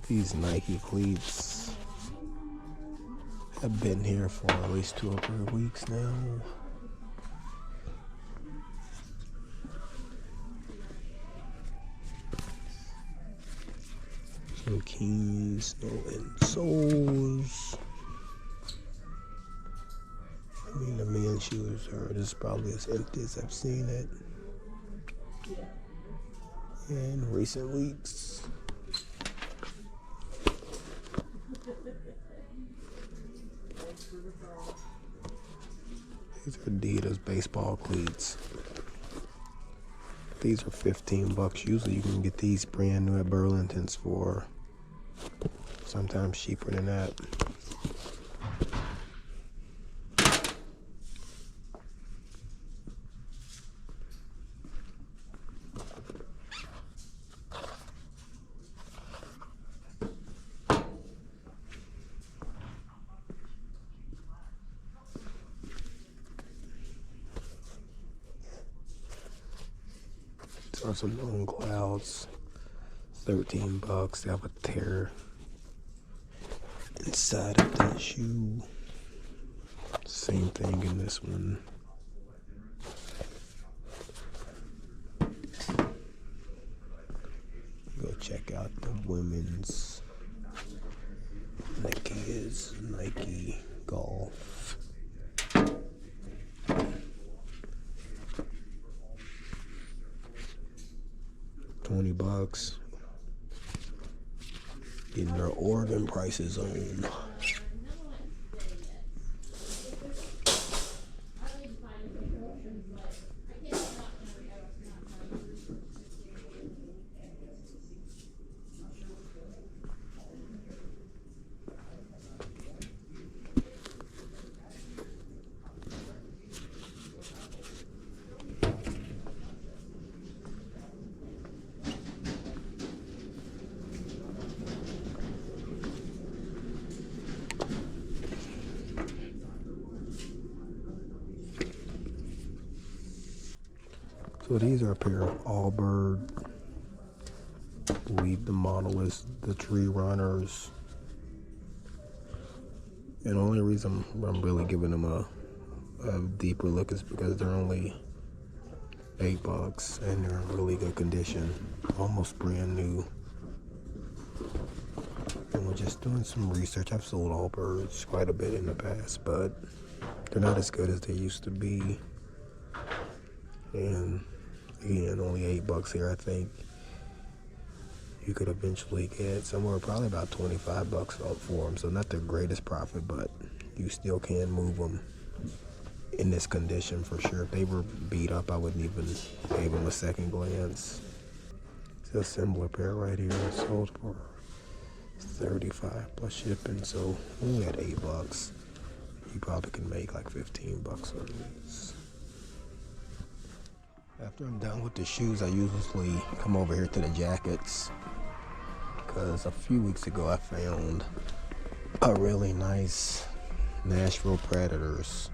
These Nike cleats have been here for at least 2 or 3 weeks now. Some keys, no insoles. I mean, the men's shoes are just probably as empty as I've seen it in recent weeks. These are Adidas baseball cleats. These are $15. Usually you can get these brand new at Burlington's for sometimes cheaper than that. These are some known clouds. $13. They have a tear inside of the shoe. Same thing in this one. Go check out the women's Nike Golf. $20. Getting their Oregon prices on. So these are a pair of Allbirds. I believe the model is the Tree Runners. And the only reason I'm really giving them a deeper look is because they're only $8 and they're in really good condition, almost brand new. And we're just doing some research. I've sold Allbirds quite a bit in the past, but they're not as good as they used to be. And again, only $8 here. I think you could eventually get somewhere probably about $25 for them. So not the greatest profit, but you still can move them in this condition for sure. If they were beat up, I wouldn't even give them a second glance. It's a similar pair right here. It's sold for $35 plus shipping, so only at $8. You probably can make like $15 on these. After I'm done with the shoes, I usually come over here to the jackets, because a few weeks ago I found a really nice Nashville Predators,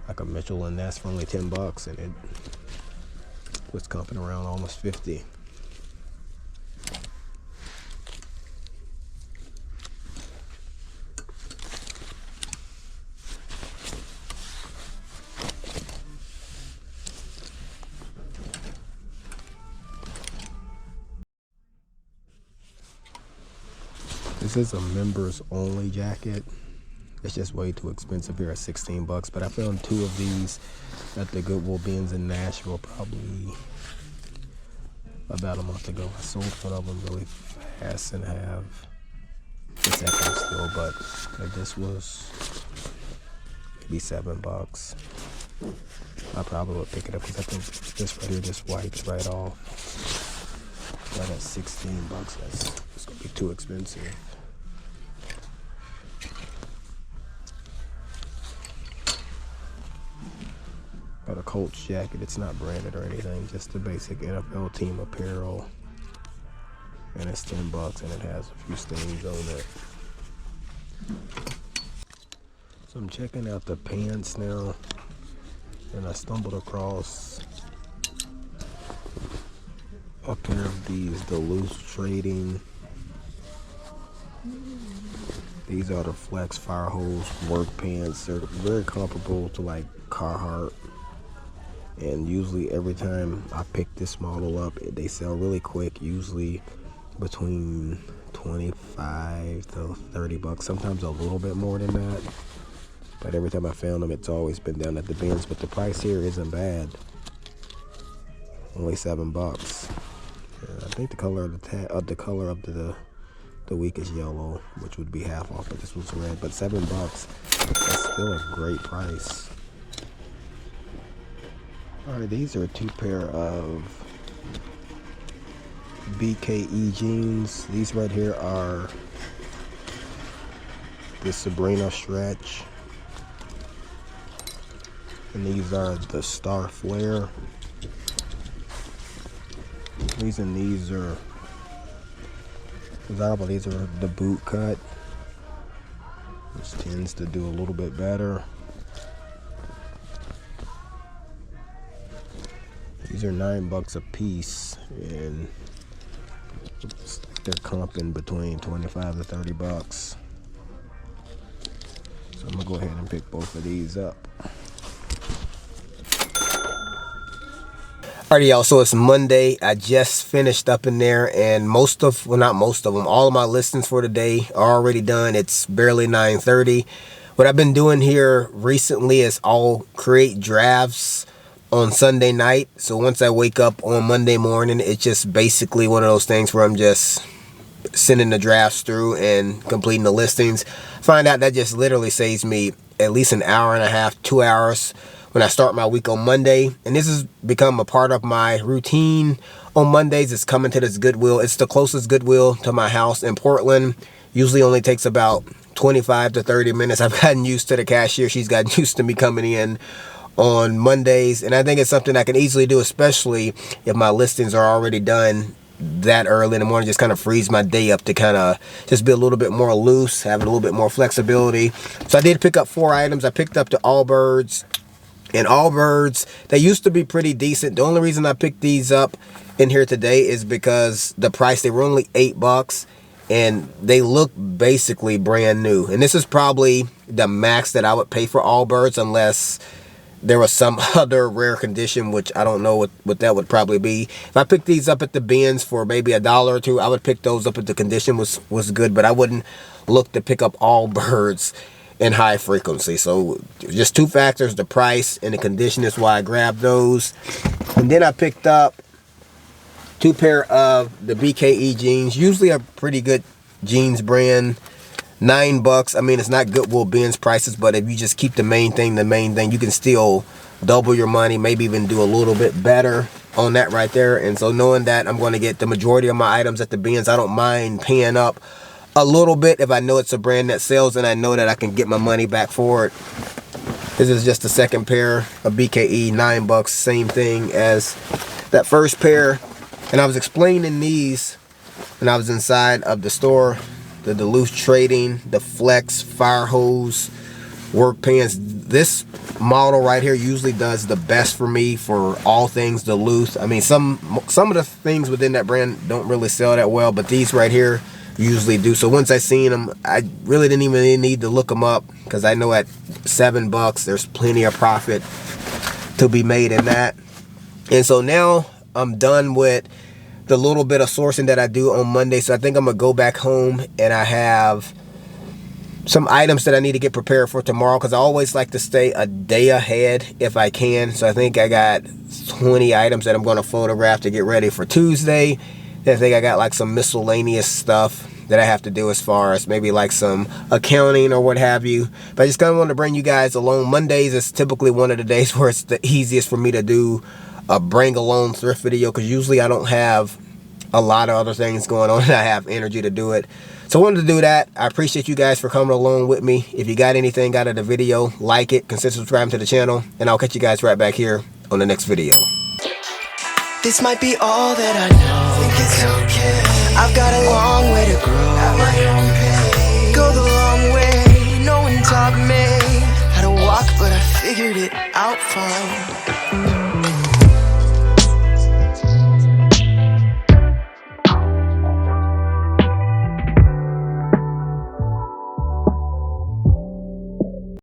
like a Mitchell and Ness for only $10, and it was comping around almost $50. This is a members only jacket. It's just way too expensive here at $16. But I found 2 of these at the Goodwill bins in Nashville probably about a month ago. I sold one of them really fast and have the second still, but this was maybe $7. I probably would pick it up because I think this right here just wipes right off. Right at $16, it's gonna be too expensive. Got a Colts jacket. It's not branded or anything, just the basic NFL team apparel, and it's $10, and it has a few stains on it. So I'm checking out the pants now, and I stumbled across a pair of these, the loose trading These are the Flex fire hose work pants. They're very comparable to like Carhartt. And usually every time I pick this model up, they sell really quick, usually between 25 to 30 bucks, sometimes a little bit more than that. But every time I found them, it's always been down at the bins. But the price here isn't bad. Only $7. I think the color of the week is yellow, which would be half off, but this was red. But $7, that's still a great price. All right, these are 2 pair of BKE jeans. These right here are the Sabrina stretch, and these are the Star Flare. These are desirable. These are the boot cut, which tends to do a little bit better. These are $9 a piece, and they're comping between 25 to 30 bucks. So I'm gonna go ahead and pick both of these up. Alrighty, y'all, so it's Monday. I just finished up in there, and not most of them, all of my listings for today are already done. It's barely 9:30. What I've been doing here recently is I'll create drafts on Sunday night. So once I wake up on Monday morning, it's just basically one of those things where I'm just sending the drafts through and completing the listings. Find out that just literally saves me at least an hour and a half, 2 hours when I start my week on Monday. And this has become a part of my routine on Mondays. It's coming to this Goodwill. It's the closest Goodwill to my house in Portland. Usually only takes about 25 to 30 minutes. I've gotten used to the cashier. She's gotten used to me coming in on Mondays. And I think it's something I can easily do, especially if my listings are already done that early in the morning. Just kind of frees my day up to kind of just be a little bit more loose, have a little bit more flexibility. So I did pick up 4 items. I picked up the Allbirds. And Allbirds, they used to be pretty decent. The only reason I picked these up in here today is because the price, they were only $8, and they look basically brand new. And this is probably the max that I would pay for Allbirds, unless there was some other rare condition, which I don't know what that would probably be. If I picked these up at the bins for maybe $1 or $2, I would pick those up if the condition was good, but I wouldn't look to pick up Allbirds in high frequency. So just 2 factors, the price and the condition, is why I grabbed those. And then I picked up 2 pair of the BKE jeans, usually a pretty good jeans brand. $9. I mean, it's not Goodwill bins prices, but if you just keep the main thing, you can still double your money, maybe even do a little bit better on that right there. And so knowing that I'm going to get the majority of my items at the bins, I don't mind paying up a little bit if I know it's a brand that sells and I know that I can get my money back for it. This is just the second pair of BKE, $9, same thing as that first pair. And I was explaining these when I was inside of the store, the Duluth Trading, the Flex fire hose work pants. This model right here usually does the best for me for all things Duluth. I mean, some of the things within that brand don't really sell that well, but these right here usually do. So once I seen them, I really didn't even need to look them up, because I know at $7 there's plenty of profit to be made in that. And so now I'm done with the little bit of sourcing that I do on Monday. So I think I'm gonna go back home, and I have some items that I need to get prepared for tomorrow, because I always like to stay a day ahead if I can. So I think I got 20 items that I'm going to photograph to get ready for Tuesday. Then I think I got like some miscellaneous stuff that I have to do, as far as maybe like some accounting or what have you. But I just kind of want to bring you guys along. Mondays is typically one of the days where it's the easiest for me to do a bring along thrift video, because usually I don't have a lot of other things going on and I have energy to do it. So I wanted to do that. I appreciate you guys for coming along with me. If you got anything out of the video, like it, consider subscribing to the channel, and I'll catch you guys right back here on the next video. This might be all that I know. Think it's okay. I've got a long way to grow at my own pace. Go the long way. No one taught me how to walk, but I figured it out fine.